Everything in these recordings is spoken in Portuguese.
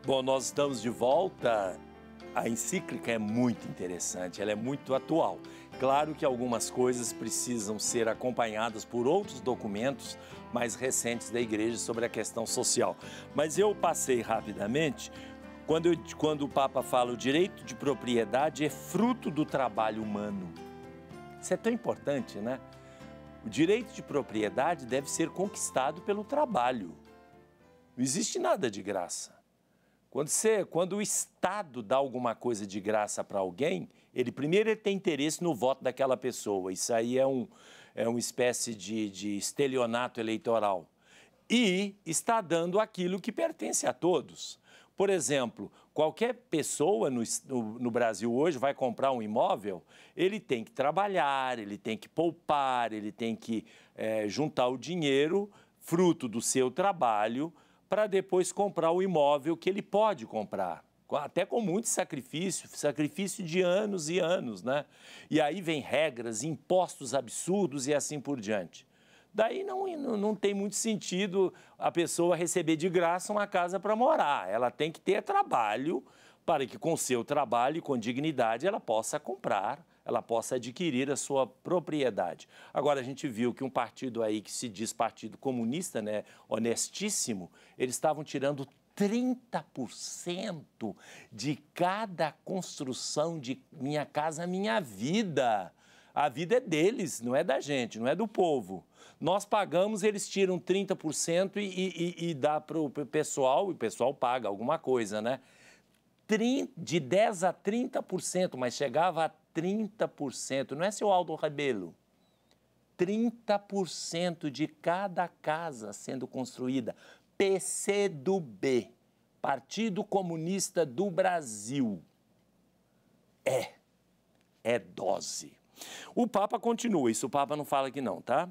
Bom, nós estamos de volta. A encíclica é muito interessante, ela é muito atual. Claro que algumas coisas precisam ser acompanhadas por outros documentos mais recentes da Igreja sobre a questão social. Mas eu passei rapidamente, quando o Papa fala o direito de propriedade é fruto do trabalho humano. Isso é tão importante, né? O direito de propriedade deve ser conquistado pelo trabalho. Não existe nada de graça. Quando o Estado dá alguma coisa de graça para alguém, ele primeiro tem interesse no voto daquela pessoa. Isso aí é uma espécie de estelionato eleitoral. E está dando aquilo que pertence a todos. Por exemplo, qualquer pessoa no Brasil hoje vai comprar um imóvel, ele tem que trabalhar, ele tem que poupar, ele tem que juntar o dinheiro, fruto do seu trabalho, para depois comprar o imóvel que ele pode comprar, até com muito sacrifício de anos e anos, né? E aí vem regras, impostos absurdos e assim por diante. Daí não tem muito sentido a pessoa receber de graça uma casa para morar. Ela tem que ter trabalho para que com seu trabalho e com dignidade ela possa comprar, ela possa adquirir a sua propriedade. Agora, a gente viu que um partido aí que se diz Partido Comunista, né, honestíssimo, eles estavam tirando 30% de cada construção de Minha Casa Minha Vida. A vida é deles, não é da gente, não é do povo. Nós pagamos, eles tiram 30% e dá para o pessoal, e o pessoal paga alguma coisa, né? De 10% a 30%, mas chegava a 30%, não é, seu Aldo Rebelo? 30% de cada casa sendo construída. PCdoB, Partido Comunista do Brasil. É dose. O Papa continua, isso o Papa não fala aqui não, tá?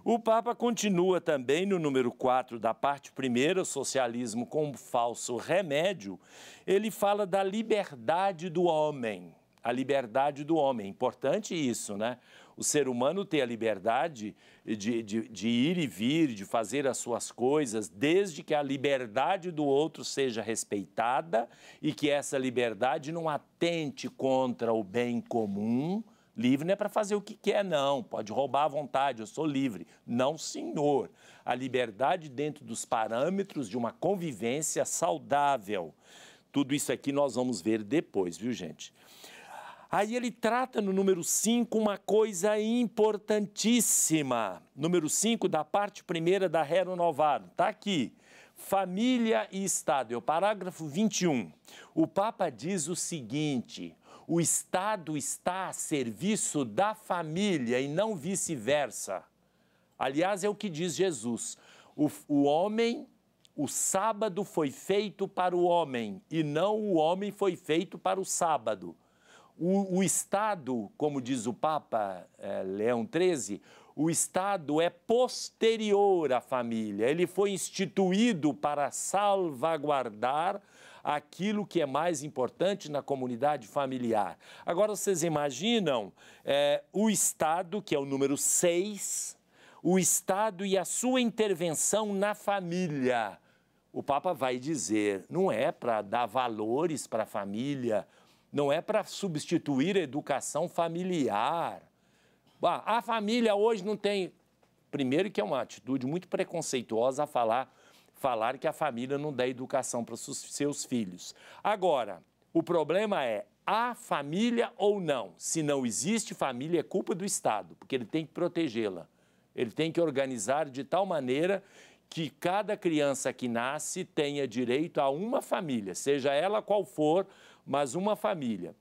O Papa continua também no número 4 da parte primeira, o socialismo como falso remédio. Ele fala da liberdade do homem. A liberdade do homem, importante isso, né? O ser humano tem a liberdade de ir e vir, de fazer as suas coisas, desde que a liberdade do outro seja respeitada e que essa liberdade não atente contra o bem comum. Livre não é para fazer o que quer, não. Pode roubar à vontade, eu sou livre. Não, senhor. A liberdade dentro dos parâmetros de uma convivência saudável. Tudo isso aqui nós vamos ver depois, viu, gente? Aí ele trata no número 5 uma coisa importantíssima. Número 5 da parte primeira da Rerum Novarum. Está aqui. Família e Estado. É o parágrafo 21. O Papa diz o seguinte: o Estado está a serviço da família e não vice-versa. Aliás, é o que diz Jesus. O sábado foi feito para o homem e não o homem foi feito para o sábado. O Estado, como diz o Papa Leão XIII, o Estado é posterior à família. Ele foi instituído para salvaguardar aquilo que é mais importante na comunidade familiar. Agora, vocês imaginam o Estado, que é o número 6, o Estado e a sua intervenção na família. O Papa vai dizer, não é para dar valores para a família, não é para substituir a educação familiar. A família hoje não tem... Primeiro que é uma atitude muito preconceituosa falar que a família não dá educação para os seus filhos. Agora, o problema é a família ou não. Se não existe família, é culpa do Estado, porque ele tem que protegê-la. Ele tem que organizar de tal maneira que cada criança que nasce tenha direito a uma família, seja ela qual for, mas uma família.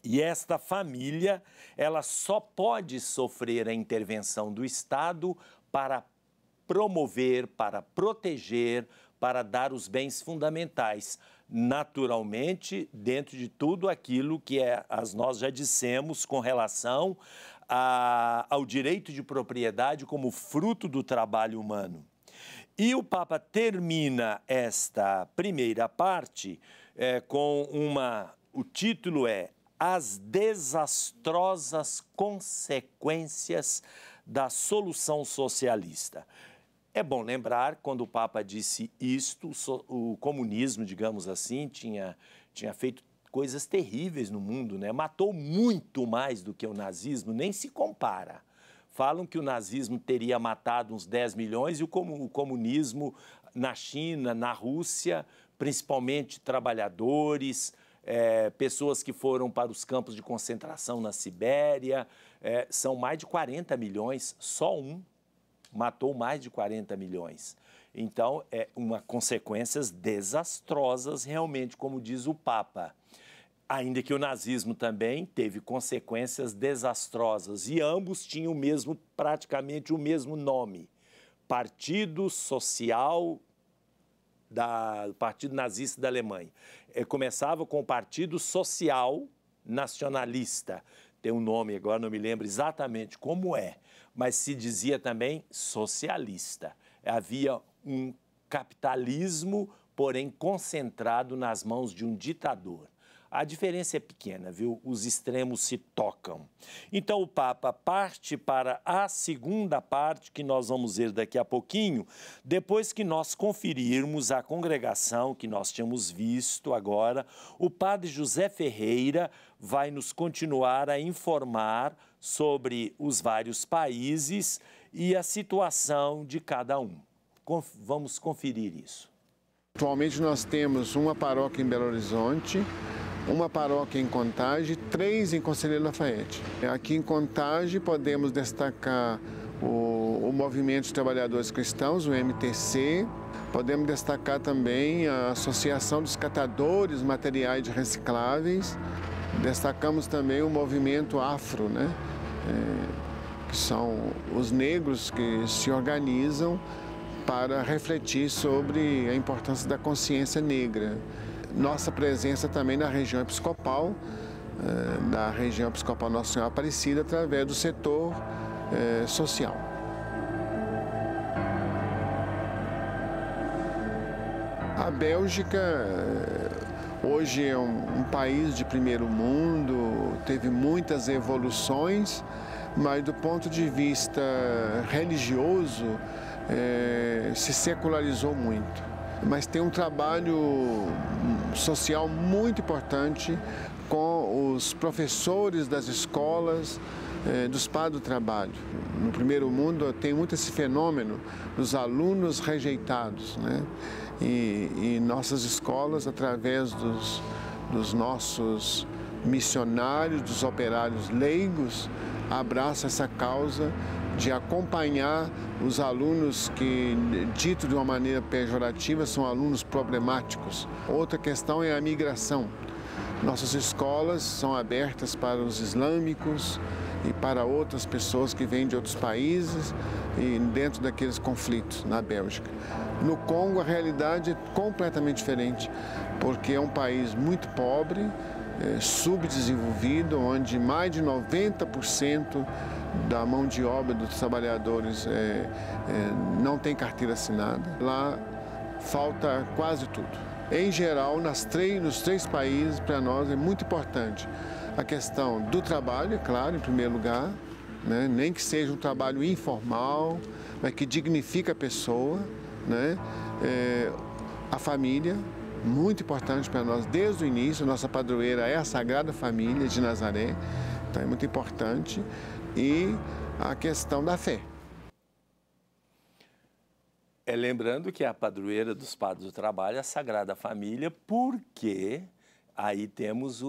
E esta família, ela só pode sofrer a intervenção do Estado para promover, para proteger, para dar os bens fundamentais, naturalmente, dentro de tudo aquilo que nós já dissemos com relação ao direito de propriedade como fruto do trabalho humano. E o Papa termina esta primeira parte com o título é As desastrosas consequências da solução socialista. É bom lembrar, quando o Papa disse isto, o comunismo, digamos assim, tinha feito coisas terríveis no mundo, né? Matou muito mais do que o nazismo, nem se compara. Falam que o nazismo teria matado uns 10 milhões e o comunismo na China, na Rússia, principalmente trabalhadores, pessoas que foram para os campos de concentração na Sibéria, são mais de 40 milhões, só um matou mais de 40 milhões. Então, consequências desastrosas, realmente, como diz o Papa. Ainda que o nazismo também teve consequências desastrosas, e ambos tinham praticamente o mesmo nome, Partido Social, Partido Nazista da Alemanha. Começava com o Partido Social Nacionalista, tem um nome, agora não me lembro exatamente como mas se dizia também socialista. Havia um capitalismo, porém concentrado nas mãos de um ditador. A diferença é pequena, viu? Os extremos se tocam. Então, o Papa parte para a segunda parte, que nós vamos ver daqui a pouquinho, depois que nós conferirmos a congregação que nós tínhamos visto agora. O padre José Ferreira vai nos continuar a informar sobre os vários países e a situação de cada um. Vamos conferir isso. Atualmente nós temos uma paróquia em Belo Horizonte, uma paróquia em Contagem, 3 em Conselheiro Lafayette. Aqui em Contagem podemos destacar o Movimento de Trabalhadores Cristãos, o MTC. Podemos destacar também a Associação dos Catadores Materiais de Recicláveis. Destacamos também o Movimento Afro, né? Que são os negros que se organizam para refletir sobre a importância da consciência negra. Nossa presença também na região episcopal, Nossa Senhora Aparecida, através do setor social. A Bélgica hoje é um país de primeiro mundo, teve muitas evoluções, mas do ponto de vista religioso se secularizou muito. Mas tem um trabalho social muito importante com os professores das escolas, dos padres do trabalho. No primeiro mundo tem muito esse fenômeno dos alunos rejeitados, né? E nossas escolas, através dos nossos missionários, dos operários leigos, abraçam essa causa de acompanhar os alunos que, dito de uma maneira pejorativa, são alunos problemáticos. Outra questão é a migração. Nossas escolas são abertas para os islâmicos e para outras pessoas que vêm de outros países e dentro daqueles conflitos na Bélgica. No Congo, a realidade é completamente diferente, porque é um país muito pobre, subdesenvolvido, onde mais de 90% da mão de obra dos trabalhadores não tem carteira assinada. Lá falta quase tudo. Em geral, nos 3 países, para nós é muito importante a questão do trabalho, é claro, em primeiro lugar, né? Nem que seja um trabalho informal, mas que dignifica a pessoa, né? A família, muito importante para nós desde o início. Nossa padroeira é a Sagrada Família de Nazaré, então é muito importante. E a questão da fé. Lembrando que a padroeira dos padres do trabalho é a Sagrada Família, porque aí temos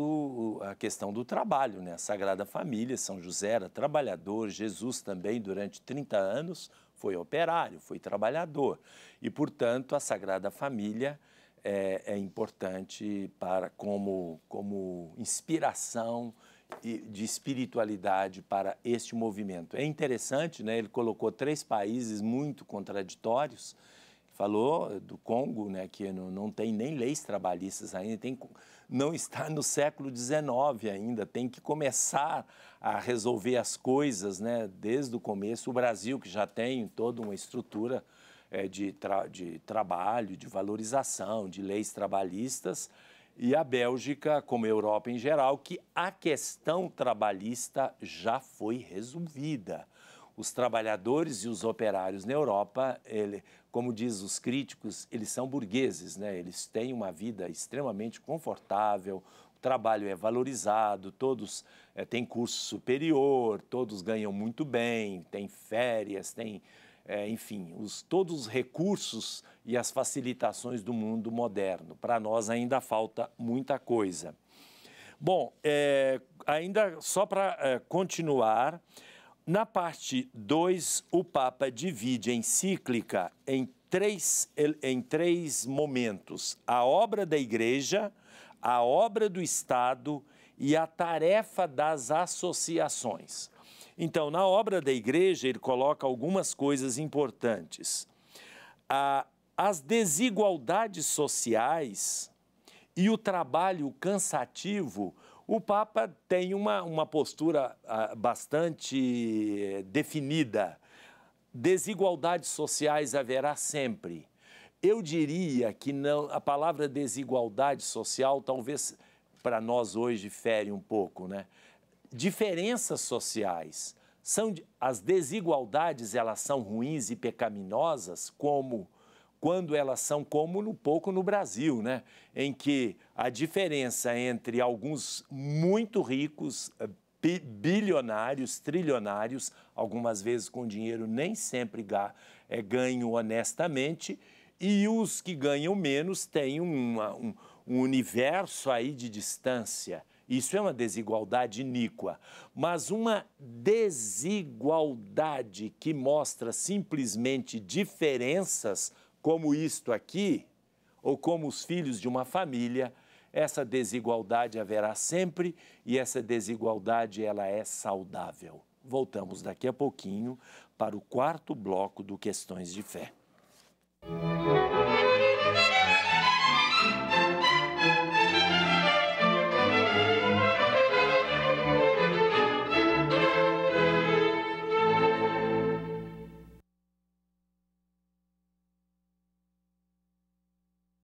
a questão do trabalho, né? A Sagrada Família, São José era trabalhador, Jesus também durante 30 anos foi operário, foi trabalhador. E, portanto, a Sagrada Família é importante como inspiração de espiritualidade para este movimento. É interessante, né? Ele colocou 3 países muito contraditórios. Falou do Congo, né, que não tem nem leis trabalhistas ainda, não está no século XIX ainda, tem que começar a resolver as coisas, né, desde o começo. O Brasil, que já tem toda uma estrutura de trabalho, de valorização, de leis trabalhistas, e a Bélgica, como a Europa em geral, que a questão trabalhista já foi resolvida. os trabalhadores e os operários na Europa, como diz os críticos, eles são burgueses, né? Eles têm uma vida extremamente confortável, o trabalho é valorizado, todos têm curso superior, todos ganham muito bem, têm férias, têm, enfim, todos os recursos e as facilitações do mundo moderno. Para nós ainda falta muita coisa. Bom, ainda só para continuar, na parte 2, o Papa divide a encíclica em três momentos: a obra da Igreja, a obra do Estado e a tarefa das associações. Então, na obra da Igreja, ele coloca algumas coisas importantes. As desigualdades sociais e o trabalho cansativo. O Papa tem uma postura bastante definida. Desigualdades sociais haverá sempre. Eu diria que não, a palavra desigualdade social talvez para nós hoje fere um pouco, né? Diferenças sociais. As desigualdades, elas são ruins e pecaminosas quando elas são como pouco no Brasil, né? Em que a diferença entre alguns muito ricos, bilionários, trilionários, algumas vezes com dinheiro nem sempre ganho honestamente, e os que ganham menos têm um universo aí de distância. Isso é uma desigualdade iníqua, mas uma desigualdade que mostra simplesmente diferenças, como isto aqui, ou como os filhos de uma família, essa desigualdade haverá sempre e essa desigualdade ela é saudável. Voltamos daqui a pouquinho para o 4º bloco do Questões de Fé.